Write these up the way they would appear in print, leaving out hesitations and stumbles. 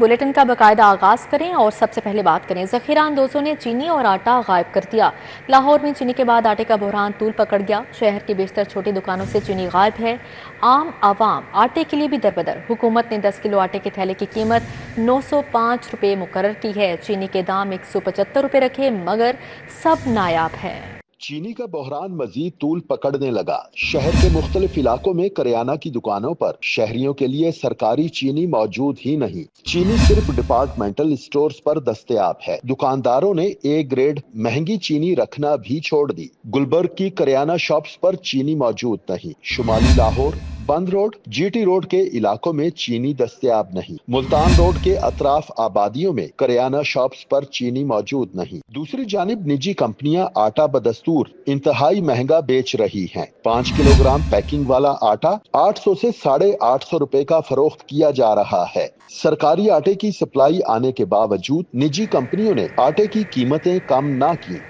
Bulletin का बाकायदा आगाज करें और सबसे पहले बात करें। ज़ख़ीरा अंदोजों ने चीनी और आटा गायब कर दिया। लाहौर में चीनी के बाद आटे का बहरान तूल पकड़ गया। शहर की बेशतर छोटी दुकानों से चीनी गायब है। आम आवाम आटे के लिए भी दरबदर। हुकूमत ने 10 किलो आटे के थैले की कीमत 905 रुपये मुकर्रर की है। चीनी के दाम 175 रुपये रखे, मगर सब नायाब है। चीनी का बहरान मजीद तूल पकड़ने लगा। शहर के मुख्तलिफ इलाकों में करियाना की दुकानों पर शहरियों के लिए सरकारी चीनी मौजूद ही नहीं। चीनी सिर्फ डिपार्टमेंटल स्टोर्स पर दस्तयाब है। दुकानदारों ने ए ग्रेड महंगी चीनी रखना भी छोड़ दी। गुलबर्ग की करियाना शॉप्स पर चीनी मौजूद नहीं। शुमाली लाहौर, बंद रोड, जीटी रोड के इलाकों में चीनी दस्तयाब नहीं। मुल्तान रोड के अतराफ आबादियों में करियाना शॉप्स पर चीनी मौजूद नहीं। दूसरी जानिब निजी कंपनियां आटा बदस्तूर इंतहाई महंगा बेच रही हैं। 5 किलोग्राम पैकिंग वाला आटा 800 से 850 रुपए का फरोख्त किया जा रहा है। सरकारी आटे की सप्लाई आने के बावजूद निजी कंपनियों ने आटे की कीमतें कम ना की।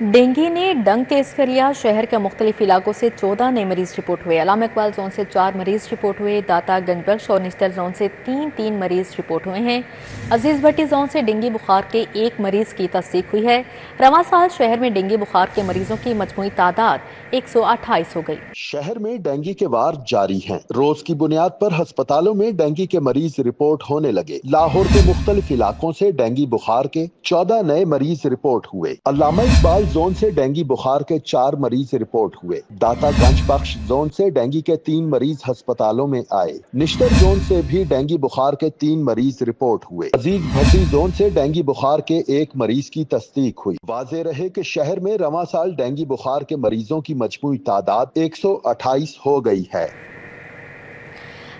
डेंगू ने डंक तेज कर लिया। शहर के मुख्तलिफ इलाकों से 14 नए मरीज रिपोर्ट हुए। अलामा इकबाल जोन से 4 मरीज रिपोर्ट हुए। दाता, गंजबख्श और निस्तर जोन से 3 मरीज रिपोर्ट हुए हैं। अजीज भट्टी जोन से डेंगू बुखार के 1 मरीज की तस्दीक हुई है। रवां साल शहर में डेंगू बुखार के मरीजों की मजमूई तादाद 128 हो गई। शहर में डेंगू के वार जारी हैं। रोज की बुनियाद पर अस्पतालों में डेंगू के मरीज रिपोर्ट होने लगे। लाहौर के मुख्तलिफ इलाकों से डेंगू बुखार के 14 नए मरीज रिपोर्ट हुए। अल्लामा इकबाल जोन से डेंगू बुखार के 4 मरीज रिपोर्ट हुए। दाता गंज बख्श जोन से डेंगू के 3 मरीज अस्पतालों में आए। निश्तर जोन से भी डेंगू बुखार के 3 मरीज रिपोर्ट हुए। अजीज भट्टी जोन से डेंगू बुखार के 1 मरीज की तस्दीक हुई। वाज़ेह रहे कि शहर में रवां साल डेंगू बुखार के मरीजों की मजमूई तादाद 128 हो गई है।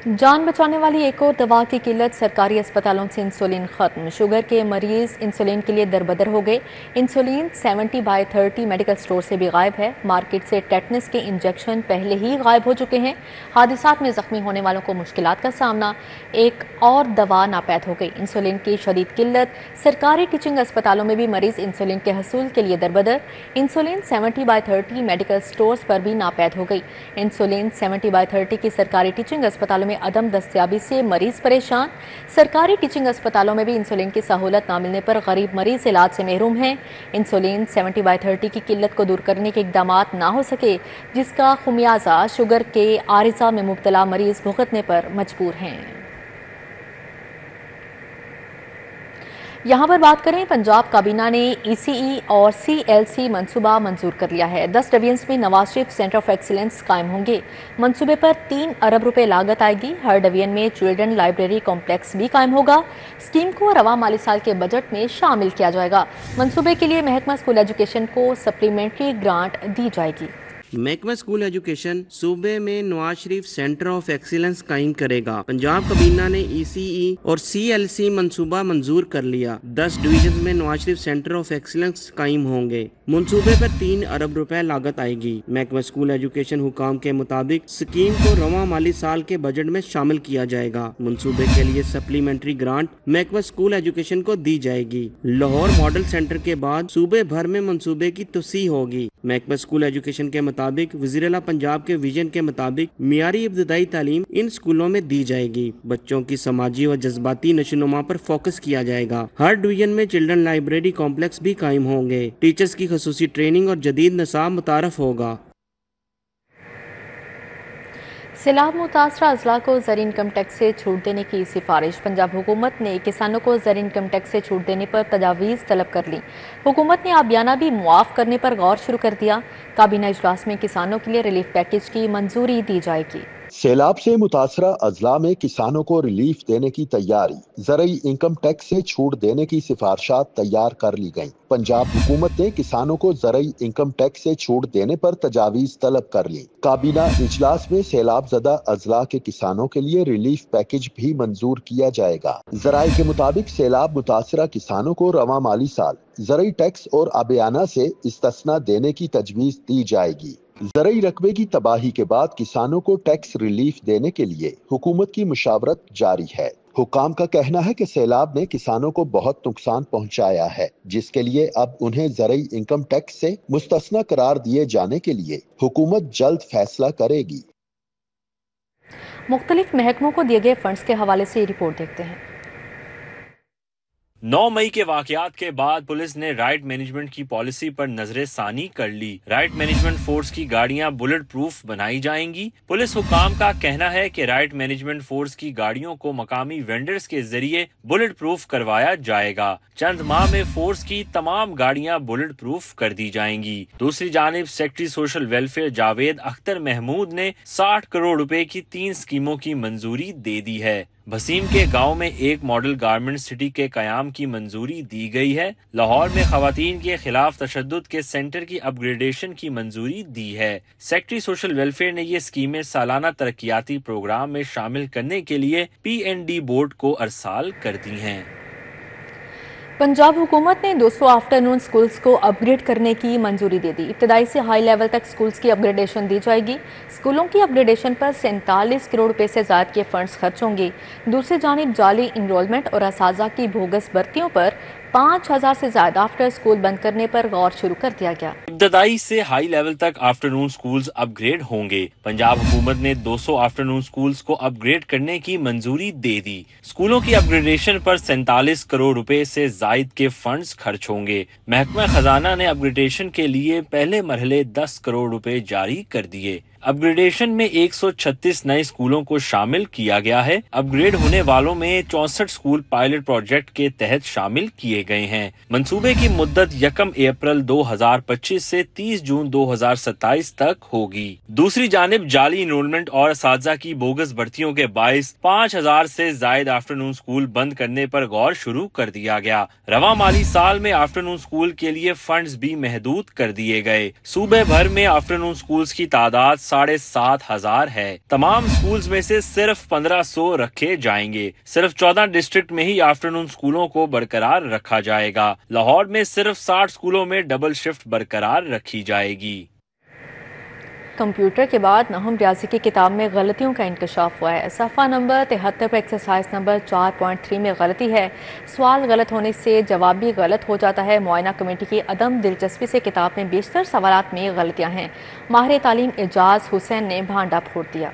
जान बचाने वाली एक और दवा की किल्लत। सरकारी अस्पतालों से इंसुलिन खत्म। शुगर के मरीज इंसुलिन के लिए दरबदर हो गए। इंसुलिन 70/30 मेडिकल स्टोर से भी गायब है। मार्केट से टेटनस के इंजेक्शन पहले ही गायब हो चुके हैं। हादसात में जख्मी होने वालों को मुश्किलात का सामना। एक और दवा नापैद हो गई। इंसुलिन की शदीद किल्लत। सरकारी टीचिंग अस्पतालों में भी मरीज इंसुलिन के हसूल के लिए दरबदर। इंसुलिन 70/30 मेडिकल स्टोर्स पर भी नापैद हो गई। इंसुलिन 70/30 की सरकारी टीचिंग अस्पतालों में अदम दस्तयाबी से मरीज परेशान। सरकारी टीचिंग अस्पतालों में भी इंसुलिन की सहूलत न मिलने पर गरीब मरीज इलाज से महरूम हैं। इंसुलिन 70/30 की किल्लत को दूर करने के इकदामात ना हो सके, जिसका खुमियाजा शुगर के आरिजा में मुब्तला मरीज भुगतने पर मजबूर हैं। यहाँ पर बात करें, पंजाब काबीना ने ECE और CLC मंसूबा मंजूर कर लिया है। 10 डिवीजन्स में Nawaz Sharif centre of excellence कायम होंगे। मंसूबे पर 3 अरब रुपए लागत आएगी। हर डिवीजन में चिल्ड्रन लाइब्रेरी कॉम्प्लेक्स भी कायम होगा। स्कीम को रवा माली साल के बजट में शामिल किया जाएगा। मंसूबे के लिए महकमा स्कूल एजुकेशन को सप्लीमेंट्री ग्रांट दी जाएगी। महकमा स्कूल एजुकेशन सूबे में Nawaz Sharif centre of excellence कायम करेगा। पंजाब काबीना ने ECE और CLC मंसूबा मंजूर कर लिया। 10 डिवीजन में Nawaz Sharif centre of excellence कायम होंगे। मंसूबे पर 3 अरब रुपए लागत आएगी। महकमा स्कूल एजुकेशन हुकाम के मुताबिक स्कीम को रवा माली साल के बजट में शामिल किया जाएगा। मंसूबे के लिए सप्लीमेंट्री ग्रांट महकमा स्कूल एजुकेशन को दी जाएगी। लाहौर मॉडल सेंटर के बाद सूबे भर में मंसूबे की तोसी होगी। महकमा स्कूल एजुकेशन के मुताबिक वज़ीर-ए-आला पंजाब के विजन के मुताबिक मियारी इब्तदाई तालीम इन स्कूलों में दी जाएगी। बच्चों की समाजी और जज्बाती नशोनुमा पर फोकस किया जाएगा। हर डिवीजन में चिल्ड्रन लाइब्रेरी कॉम्प्लेक्स भी कायम होंगे। टीचर्स की खसूसी ट्रेनिंग और जदीद निसाब मुतारफ होगा। सैलाब मुतासरा अजला को ज़र इनकम टैक्स से छूट देने की सिफारिश। पंजाब हुकूमत ने किसानों को ज़र इनकम टैक्स से छूट देने पर तजावीज़ तलब कर ली। हुकूमत ने आबियाना भी मुआफ़ करने पर गौर शुरू कर दिया। काबीना इजलास में किसानों के लिए रिलीफ पैकेज की मंजूरी दी जाएगी। सैलाब से मुतासरा अजला में किसानों को रिलीफ देने की तैयारी। ज़रई इनकम टैक्स से छूट देने की सिफारिशात तैयार कर ली गईं। पंजाब हुकूमत ने किसानों को ज़रई इनकम टैक्स से छूट देने पर तजावीज़ तलब कर ली। काबीना इजलास में सैलाब ज़दा अजला के किसानों के लिए रिलीफ पैकेज भी मंजूर किया जाएगा। ज़राए के मुताबिक सैलाब मुतासरा किसानों को रवा माली साल ज़रई टैक्स और आबियाना से इस्तिस्ना देने की तजवीज़ दी जाएगी। ज़रई रकबे की तबाही के बाद किसानों को टैक्स रिलीफ देने के लिए हुकूमत की मुशावरत जारी है। हुकाम का कहना है कि सैलाब ने किसानों को बहुत नुकसान पहुंचाया है, जिसके लिए अब उन्हें ज़रई इनकम टैक्स से मुस्तस्ना करार दिए जाने के लिए हुकूमत जल्द फैसला करेगी। मुख्तलिफ महकमों को दिए गए फंड्स के हवाले से ये रिपोर्ट देखते हैं। 9 मई के वाकयात के बाद पुलिस ने राइट मैनेजमेंट की पॉलिसी पर नजर सानी कर ली। राइट मैनेजमेंट फोर्स की गाड़ियां बुलेट प्रूफ बनाई जाएंगी। पुलिस हुकाम का कहना है कि राइट मैनेजमेंट फोर्स की गाड़ियों को मकामी वेंडर्स के जरिए बुलेट प्रूफ करवाया जाएगा। चंद माह में फोर्स की तमाम गाड़ियां बुलेट प्रूफ कर दी जाएंगी। दूसरी जानिब secretary social welfare Javed Akhtar Mahmood ने 60 करोड़ रुपए की 3 स्कीमों की मंजूरी दे दी है। भसीम के गांव में एक मॉडल गारमेंट सिटी के कयाम की मंजूरी दी गई है। लाहौर में खवातीन के खिलाफ तशद्दुद के सेंटर की अपग्रेडेशन की मंजूरी दी है। सेक्रेटरी सोशल वेलफेयर ने ये स्कीमें सालाना तरक्याती प्रोग्राम में शामिल करने के लिए PND बोर्ड को अरसाल कर दी हैं। पंजाब हुकूमत ने 200 आफ्टरनून स्कूल्स को अपग्रेड करने की मंजूरी दे दी। इब्तदाई से हाई लेवल तक स्कूल्स की अपग्रेडेशन दी जाएगी। स्कूलों की अपग्रेडेशन पर 47 करोड़ रुपए से ज़्यादा के फंड्स खर्च होंगे। दूसरी जानिब जाली इनरोलमेंट और असाजा की बोगस भर्तियों पर 5000 से ज्यादा आफ्टर स्कूल बंद करने पर गौर शुरू कर दिया गया। इब्तदाई से हाई लेवल तक आफ्टरनून स्कूल्स अपग्रेड होंगे। पंजाब हुकूमत ने 200 आफ्टरनून स्कूल्स को अपग्रेड करने की मंजूरी दे दी। स्कूलों की अपग्रेडेशन पर 47 करोड़ रुपए से जायद के फंड्स खर्च होंगे। महकमा खजाना ने अपग्रेडेशन के लिए पहले मरहले 10 करोड़ रुपए जारी कर दिए। अपग्रेडेशन में 136 नए स्कूलों को शामिल किया गया है। अपग्रेड होने वालों में 64 स्कूल पायलट प्रोजेक्ट के तहत शामिल किए गए हैं। मंसूबे की मुद्दत 1 अप्रैल 2025 से 30 जून 2027 तक होगी। दूसरी जानिब जाली इनरोलमेंट और असातिज़ा की बोगस भर्तियों के बाइस 5000 से जायद आफ्टरनून स्कूल बंद करने पर गौर शुरू कर दिया गया। रवां माली साल में आफ्टरनून स्कूल के लिए फंड्स भी महदूद कर दिए गए। सूबे भर में आफ्टरनून स्कूल्स की तादाद 7500 है। तमाम स्कूल्स में से सिर्फ 1500 रखे जाएंगे। सिर्फ 14 डिस्ट्रिक्ट में ही आफ्टरनून स्कूलों को बरकरार रखा जाएगा। लाहौर में सिर्फ 60 स्कूलों में डबल शिफ्ट बरकरार रखी जाएगी। कंप्यूटर के बाद नहम रियाजी की किताब में गलतियों का इंकशाफ हुआ है। सफ़ा नंबर 73 पर एक्सरसाइज नंबर 4.3 में गलती है। सवाल गलत होने से जवाब भी गलत हो जाता है। मुआयना कमेटी की अदम दिलचस्पी से किताब में बेशतर सवालात में गलतियां हैं। माहिर तालीम एजाज हुसैन ने भांडा फोड़ दिया।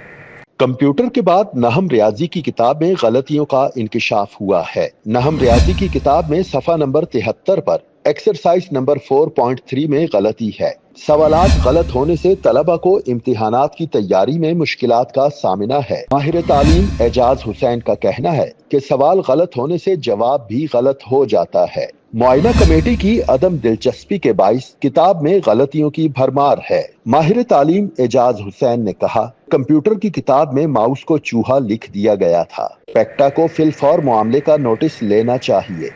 कंप्यूटर के बाद नहम रियाजी की किताब में गलतियों का इंकशाफ हुआ है। नहम रियाजी की किताब में सफ़ा नंबर 73 पर एक्सरसाइज नंबर 4.3 में गलती है। सवालात गलत होने से तलबा को इम्तिहानात की तैयारी में मुश्किलात का सामना है। माहिर तालीम एजाज हुसैन का कहना है कि सवाल गलत होने से जवाब भी गलत हो जाता है। मुआयना कमेटी की अदम दिलचस्पी के बाइस किताब में गलतियों की भरमार है। माहिर तालीम एजाज हुसैन ने कहा, कंप्यूटर की किताब में माउस को चूहा लिख दिया गया था। पेक्टा को फिलफौर मामले का नोटिस लेना चाहिए।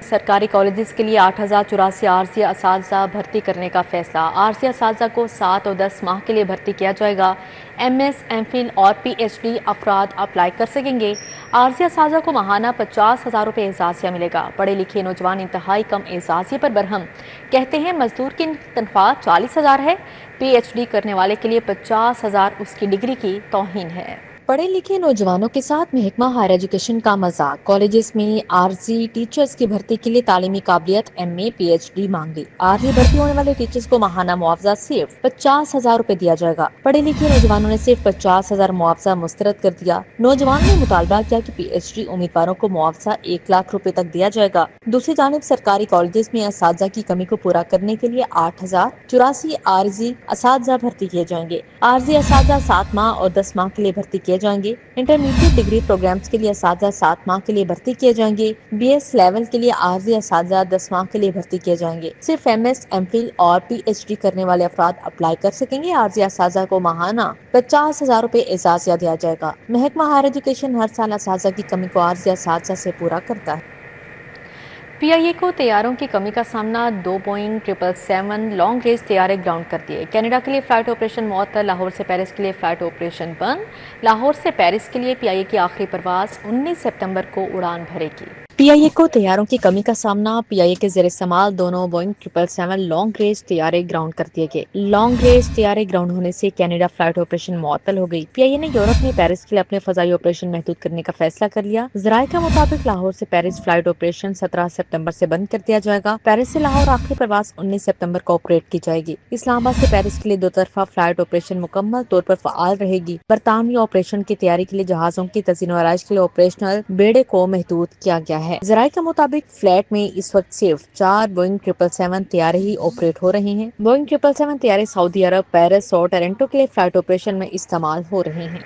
सरकारी कॉलेजेस के लिए 8084 आरजी असातिज़ा भर्ती करने का फैसला। आरजी असातिज़ा को 7 और 10 माह के लिए भर्ती किया जाएगा। MS, MPhil और PhD अफराद अप्लाई कर सकेंगे। आरजी असातिज़ा को माहाना 50,000 रुपये एजाज़िया मिलेगा। पढ़े लिखे नौजवान इंतहाई कम एजाज़िये पर बरहम। कहते हैं मजदूर की तनख्वाह 40,000 है। PhD करने वाले के लिए 50,000 उसकी डिग्री की तौहीन है। पढ़े लिखे नौजवानों के साथ महकमा हायर एजुकेशन का मजाक। कॉलेजेस में आरजी टीचर्स की भर्ती के लिए तालीमी काबिलियत MA PhD मांगी। आरजी भर्ती होने वाले टीचर्स को माहाना मुआवजा सिर्फ 50,000 रुपए दिया जाएगा। पढ़े लिखे नौजवानों ने सिर्फ 50,000 मुआवजा मुस्तरद कर दिया। नौजवानों ने मुतालबा किया कि PhD उम्मीदवारों को मुआवजा 1 लाख रुपए तक दिया जाएगा। दूसरी जानिब सरकारी कॉलेजेस में असातिज़ा की कमी को पूरा करने के लिए 8084 आरजी असातिज़ा भर्ती किए जाएंगे। आरजी असातिज़ा 7 माह और 10 माह के लिए भर्ती किए जाएंगे। इंटरमीडिएट डिग्री प्रोग्राम्स के लिए असातिज़ा 7 माह के लिए भर्ती किए जाएंगे। BS लेवल के लिए आरजी असातिज़ा 10 माह के लिए भर्ती किए जाएंगे। सिर्फ MS, MPhil और PhD करने वाले अफराद अप्लाई कर सकेंगे। आरजी असातिज़ा को माहाना 50,000 रुपए एजाज़िया दिया जाएगा। महकमा हायर एजुकेशन हर साल असातिज़ा की कमी को आरजी असातिज़ा से पूरा करता है। PIA को तैयारों की कमी का सामना। 2 बोइंग 777 लॉन्ग रेंज तैयारे ग्राउंड कर दिए। कनाडा के लिए फ्लाइट ऑपरेशन मुअत्तल। लाहौर से पेरिस के लिए फ्लाइट ऑपरेशन बंद। लाहौर से पेरिस के लिए PIA की आखिरी परवाज 19 सितंबर को उड़ान भरेगी। PIA को तैयारों की कमी का सामना। PIA के ज़ेर इस्तेमाल दोनों बोइंग 777 लॉन्ग रेंज तैयारे ग्राउंड कर दिए गए। लॉन्ग रेंज तैयारे ग्राउंड होने से कनाडा फ्लाइट ऑपरेशन मुअत्तल हो गई। PIA ने यूरोप में पेरिस के लिए अपने फजाई ऑपरेशन महदूद करने का फैसला कर लिया। ज़राए के मुताबिक लाहौर से पेरिस फ्लाइट ऑपरेशन 17 सितंबर से बंद कर दिया जाएगा। पेरिस से लाहौर आखिरी परवाज 19 सितंबर को ऑपरेट की जाएगी। इस्लामाबाद से पेरिस के लिए दो तरफा फ्लाइट ऑपरेशन मुकम्मल तौर पर फ़आल रहेगी। बरतानवी ऑपरेशन की तैयारी के लिए जहाजों की तज़ीन व आराइश के लिए ऑपरेशनल बेड़े को महदूद किया गया है। ज़राए के मुताबिक फ्लैट में इस वक्त सिर्फ 4 बोइंग 777 तैयारे ही ऑपरेट हो रहे हैं। बोइंग 777 तैयारे सऊदी अरब, पेरिस और टोरंटो के लिए फ्लाइट ऑपरेशन में इस्तेमाल हो रहे हैं।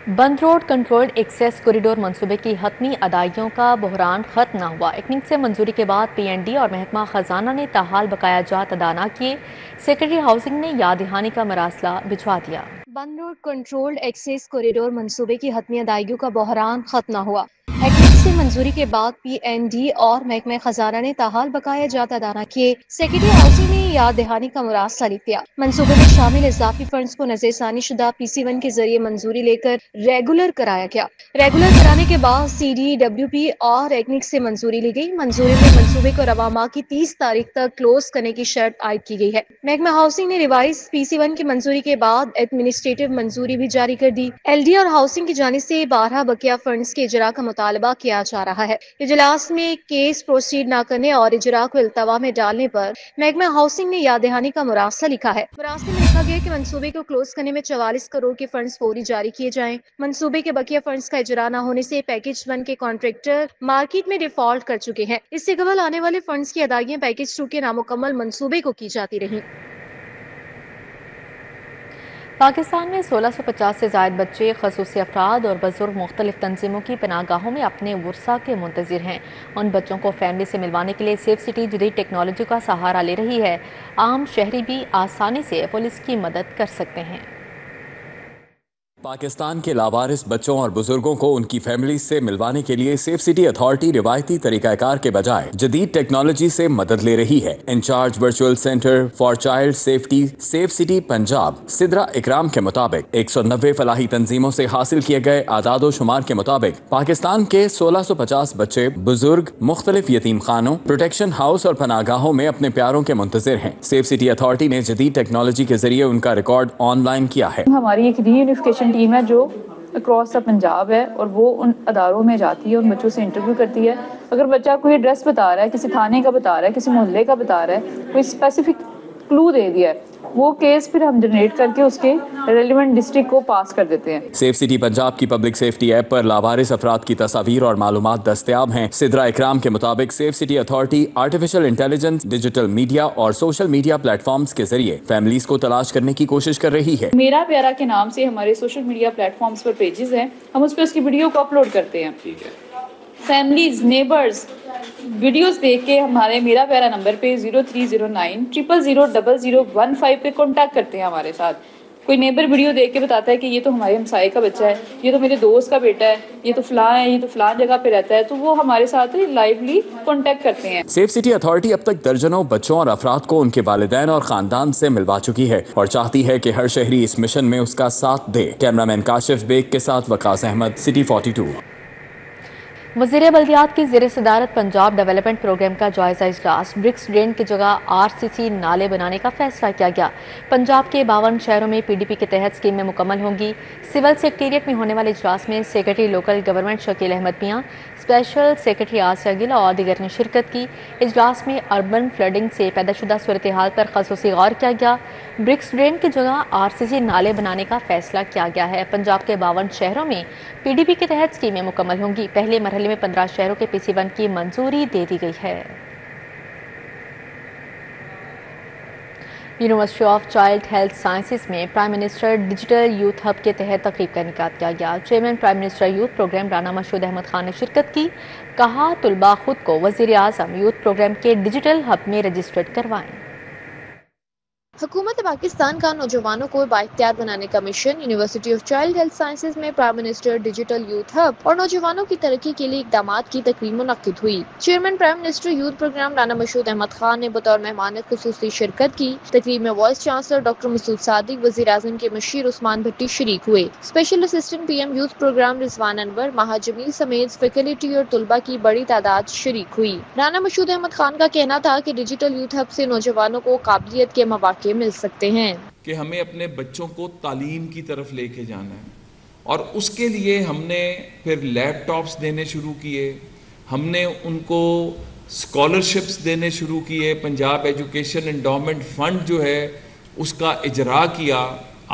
बंद रोड कंट्रोल्ड एक्सेस कॉरिडोर मंसूबे की हतमी अदाइयों का बहरान खत्म न हुआ। एक्निक से मंजूरी के बाद PND और महकमा खजाना ने ताहाल बकाया जात अदा न किए। सेक्रेटरी हाउसिंग ने याद दहानी का मरासला भिजवा दिया। बंद रोड कंट्रोल्ड एक्सेस कॉरिडोर मंसूबे की हतमी अदायगियों का बहरान खत्म न हुआ। एक्निक से मंजूरी के बाद PND और महकमा खजाना ने ताहाल बकाया जात अदा न किए। सेक्रेटरी हाउसिंग ने याद दहानी का मरासला लिख दिया। मंसूबे में शामिल इजाफी फंड्स को नजरसानी शुदा PC1 के जरिए मंजूरी लेकर रेगुलर कराया गया। रेगुलर कराने के बाद CDWP और एक्निक से मंजूरी ली गई। मंजूरी में मंसूबे को रवा माह की 30 तारीख तक क्लोज करने की शर्त आयद की गई है। महकमा हाउसिंग ने रिवाइज PC1 की मंजूरी के बाद एडमिनिस्ट्रेटिव मंजूरी भी जारी कर दी। LD और हाउसिंग की जानिब से 12 बकिया फंड्स के इजरा का मुतालबा किया जा रहा है। इजलास में केस प्रोसीड न करने और इजरा को इल्तवा में डालने पर महकमा हाउसिंग ने याद दहानी का मुरासला लिखा है। मुरासले में लिखा गया कि मंसूबे को क्लोज करने में 44 करोड़ के फंड्स फौरी जारी किए जाएं। मंसूबे के बकिया फंड्स का इजरा न होने से पैकेज 1 के कॉन्ट्रैक्टर मार्केट में डिफॉल्ट कर चुके हैं। इससे कबल आने वाले फंड्स की अदायगियां पैकेज 2 के नामुकम्मल मंसूबे को की जाती रहीं। पाकिस्तान में 1650 से ज़ायद बच्चे, ख़ुसूसी अफराद और बुजुर्ग मुख्तलिफ तंजीमों की पनाहगाहों में अपने वर्सा के मुंतज़िर हैं। उन बच्चों को फैमिली से मिलवाने के लिए सेफ सिटी जदीद टेक्नोलॉजी का सहारा ले रही है। आम शहरी भी आसानी से पुलिस की मदद कर सकते हैं। पाकिस्तान के लावारिस बच्चों और बुजुर्गों को उनकी फैमिली से मिलवाने के लिए सेफ सिटी अथॉरिटी रिवायती तरीकाकार के बजाय जदीद टेक्नोलॉजी से मदद ले रही है। Incharge virtual centre for child safety safe city Punjab Sidra Ikram के मुताबिक 190 फलाही तंजीमों से हासिल किए गए आदादो शुमार के मुताबिक पाकिस्तान के 1650 बच्चे, बुजुर्ग मुख्तलिफ यतीम खानों, प्रोटेक्शन हाउस और पनागाहों में अपने प्यारों के मुंतजिर हैं। सेफ सिटी अथॉरिटी ने जदीद टेक्नोलॉजी के जरिए उनका रिकॉर्ड ऑनलाइन किया है। हमारी एक रीयूनिफिकेशन टीम है जो अक्रॉस द पंजाब है और वो उन अदारों में जाती है और बच्चों से इंटरव्यू करती है। अगर बच्चा कोई एड्रेस बता रहा है, किसी थाने का बता रहा है, किसी मोहल्ले का बता रहा है, कोई स्पेसिफिक क्लू दे दिया है, वो केस फिर हम जनरेट करके उसके रेलिवेंट डिस्ट्रिक्ट को पास कर देते हैं। सेफ सिटी पंजाब की पब्लिक सेफ्टी ऐप पर लावारिस अफराद की तस्वीर और मालूमात दस्तयाब हैं। सिद्रा इकराम के मुताबिक safe city authority artificial intelligence, digital media और सोशल मीडिया प्लेटफॉर्म्स के जरिए फैमिलीज को तलाश करने की कोशिश कर रही है। मेरा प्यारा के नाम से हमारे सोशल मीडिया प्लेटफॉर्म्स पर पेजेस हैं, हम उस पर उसकी वीडियो को अपलोड करते हैं। ठीक है, फैमिलीज, नेबर्स वीडियोस देख के हमारे मेरा प्यारा नंबर पे 0309 000 0015 पे कांटेक्ट करते हैं हमारे साथ। कोई नेबर वीडियो देख के बताता है कि ये तो हमारे हमसाए का बच्चा है, ये तो मेरे दोस्त का बेटा है, ये तो फलां है, ये तो फलां जगह पे रहता है, तो वो हमारे साथ लाइवली कांटेक्ट करते हैं। सेफ सिटी अथॉरिटी अब तक दर्जनों बच्चों और अफराद को उनके वालिदैन और खानदान से मिलवा चुकी है और चाहती है कि हर शहरी इस मिशन में उसका साथ दे। कैमरामैन काशिफ बेग के साथ वकास अहमद, सिटी 42। वज़ीर बल्दियात की ज़ेर सदारत पंजाब डेवलपमेंट प्रोग्राम का जायज़ा इजलास। ब्रिक्स ड्रेन की जगह RCC नाले बनाने का फैसला किया गया। पंजाब के 52 शहरों में PDP के तहत स्कीमें मुकम्मल होंगी। सिविल सेक्रेटेरिएट में होने वाले इजलास में secretary local government Shakeel Ahmed Mian, special secretary आसिया गिल और दीगर ने शिरकत की। इजलास में अर्बन फ्लडिंग से पैदाशुदा सूरत हाल पर खसूसी गौर किया गया। ब्रिक्स ड्रेन की जगह RCC नाले बनाने का फैसला किया गया है। पंजाब के 52 शहरों में PDP के तहत स्कीमें मुकम्मल होंगी। पहले मरहले में 15 शहरों के PC1 की मंजूरी दे दी गई है। University of child health sciences में prime minister digital youth hub के तहत तकरीब का इनेकाद किया गया। Chairman prime minister youth program Rana Mashhood Ahmad Khan ने शिरकत की। कहा, तुलबा खुद को वज़ीर आज़म यूथ प्रोग्राम के डिजिटल हब में रजिस्टर्ड करवाएं। حکومت پاکستان کا نوجوانوں کو بااختیار بنانے کا مشن university of child health sciences میں prime minister digital youth hub اور نوجوانوں کی ترقی کے لیے اقدامات کی تقریب منعقد ہوئی۔ Chairman prime minister youth program Rana Mashhood Ahmad Khan نے بطور مہمان خصوصی شرکت کی۔ تقریب میں vice chancellor doctor Masood Sadiq, وزیر اعظم کے مشیر عثمان بھٹی شریک ہوئے۔ Special assistant P M youth program Rizwan Anwar, Maha Jamil سمیت فیکلٹی اور طلباء کی بڑی تعداد شریک ہوئی۔ رانا مشہود احمد خان کا کہنا تھا کہ ڈیجیٹل یوتھ ہب سے نوجوانوں کو قابلیت کے مواقع مل سکتے ہیں کہ ہمیں اپنے بچوں کو تعلیم کی طرف لے کے جانا ہے، اور اس کے لیے ہم نے پھر لیپ ٹاپس دینے شروع کیے، ہم نے ان کو اسکالرشپس دینے شروع کیے، پنجاب ایجوکیشن انڈومنٹ فنڈ جو ہے اس کا اجرا کیا۔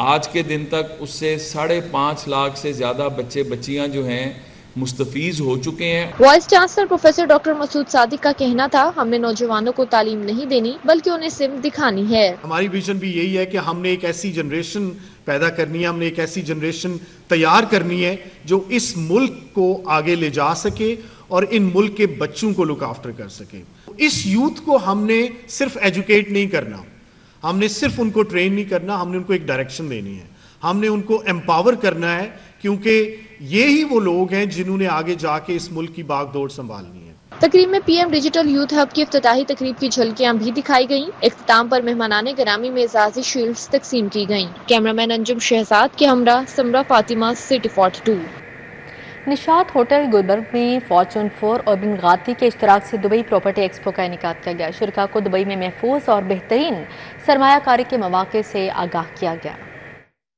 آج کے دن تک اس سے 5.5 لاکھ سے زیادہ بچے بچیاں جو ہیں مستفیض ہو چکے ہیں۔ Vice chancellor professor doctor Masood صادق کا کہنا تھا، ہم نے نوجوانوں کو تعلیم نہیں دینی بلکہ انہیں سمت دکھانی ہے۔ ہماری ویژن بھی یہی ہے کہ ہم نے ایک ایسی جنریشن پیدا کرنی ہے، ہم نے ایک ایسی جنریشن تیار کرنی ہے جو اس ملک کو آگے لے جا سکے اور ان ملک کے بچوں کو لک آفٹر کر سکے۔ اس یوتھ کو ہم نے صرف ایجوکیٹ نہیں کرنا، ہم نے صرف ان کو ٹرین نہیں کرنا، ہم نے ان کو ایک ڈائریکشن دینی ہے، ہم نے ان کو امپاور کرنا ہے، کیونکہ یہی وہ لوگ ہیں جنہوں نے آگے جا کے اس ملک کی باغ دوڑ سنبھالنی ہے۔ تقریب میں P M digital youth hub کی افتتاحی تقریب کی جھلکیاں بھی دکھائی گئیں۔ اختتام پر مہمانان گرامی میں اعزازی شیلڈز تقسیم کی گئیں۔ کیمرامین انجم شہزاد کے ہمراہ سمرہ فاطمہ، سٹی 42۔ نشاط ہوٹل گلبرگ میں فارچون 4 اور بنغاتی کے اشتراک سے دبئی پراپرٹی ایکسپو کا انعقاد کیا گیا۔ شرکاء کو دبئی میں محفوظ اور بہترین سرمایہ کاری کے مواقع سے آگاہ کیا گیا۔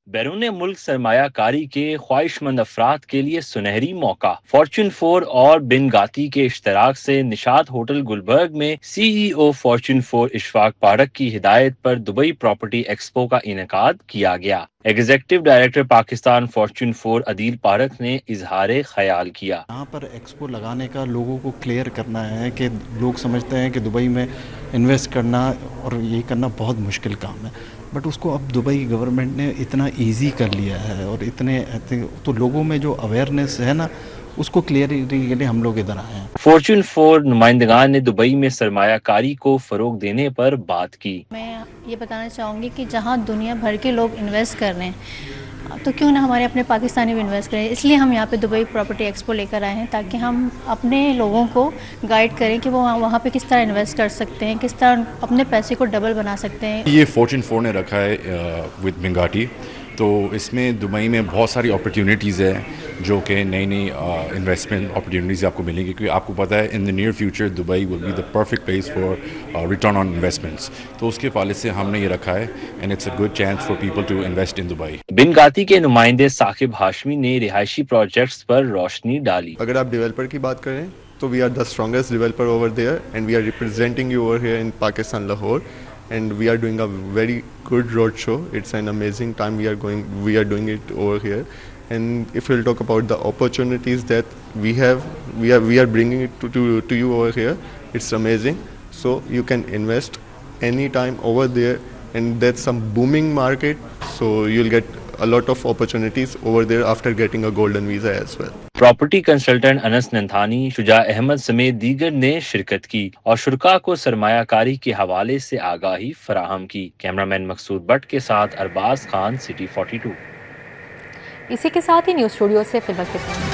بیرون ملک سرمایہ کاری کے خواہش مند افراد کے لیے سنہری موقع۔ فارچون 4 اور بنغاتی کے اشتراک سے نشاط ہوٹل گلبرگ میں سی ای او فارچون 4 اشفاق پاٹھک کی ہدایت پر دبئی پراپرٹی ایکسپو کا انعقاد کیا گیا۔ ایگزیکٹو ڈائریکٹر پاکستان فارچون 4 عدیل پاٹھک نے اظہار خیال کیا۔ یہاں پر ایکسپو لگانے کا لوگوں کو کلیئر کرنا ہے کہ لوگ سمجھتے ہیں کہ دبئی میں انویسٹ کرنا اور یہ کرنا بہت مشکل کام ہے، بٹ اس کو اب دبئی گورنمنٹ نے اتنا ایزی کر لیا ہے اور اتنے تو لوگوں میں جو اویئرنیس ہے نا اس کو کلیئرنگ کے لیے ہم لوگ ادھر آئے ہیں۔ فارچون 4 نمائندگان نے دبئی میں سرمایہ کاری کو فروغ دینے پر بات کی۔ میں یہ بتانا چاہوں گی کہ جہاں دنیا بھر کے لوگ انویسٹ کر رہے ہیں تو کیوں نہ ہمارے اپنے پاکستانی بھی انویسٹ کریں، اس لیے ہم یہاں پہ دبئی پراپرٹی ایکسپو لے کر آئے ہیں تاکہ ہم اپنے لوگوں کو گائیڈ کریں کہ وہ وہاں پہ کس طرح انویسٹ کر سکتے ہیں، کس طرح اپنے پیسے کو ڈبل بنا سکتے ہیں۔ یہ فارچون 4 نے رکھا ہے وتھ بنگاٹی، تو اس میں دبئی میں بہت ساری اپرچونیٹیز ہیں جو کہ نئی انویسٹمنٹ اپرچونیٹیز آپ کو ملیں گی، کیونکہ آپ کو پتہ ہے in the near future Dubai will be the perfect place for return on investments, تو اس کے حوالے سے ہم نے یہ رکھا ہے and it's a good chance for people to invest in Dubai. Binghatti کے نمائندے ثاقب ہاشمی نے رہائشی پروجیکٹس پر روشنی ڈالی۔ اگر آپ ڈیولپر کی بات کریں تو we are the strongest developer over there and we are representing you over here in Pakistan Lahore and we are doing a very good road show. It's an amazing time we are doing it over here, and if we'll talk about the opportunities that we are bringing it to you over here, it's amazing. So you can invest anytime over there, and that's some booming market, so you'll get a lot of opportunities over there after getting a golden visa as well. Property consultant Anas Nanthani, Shuja Ahmad سمیت دیگر نے شرکت کی اور شرکاء کو سرمایہ کاری کے حوالے سے آگاہی فراہم کی۔ کیمرامین مقصود بٹ کے ساتھ ارباز خان، سٹی 42۔ اسی کے ساتھ ہی نیوز اسٹوڈیو سے فی الوقت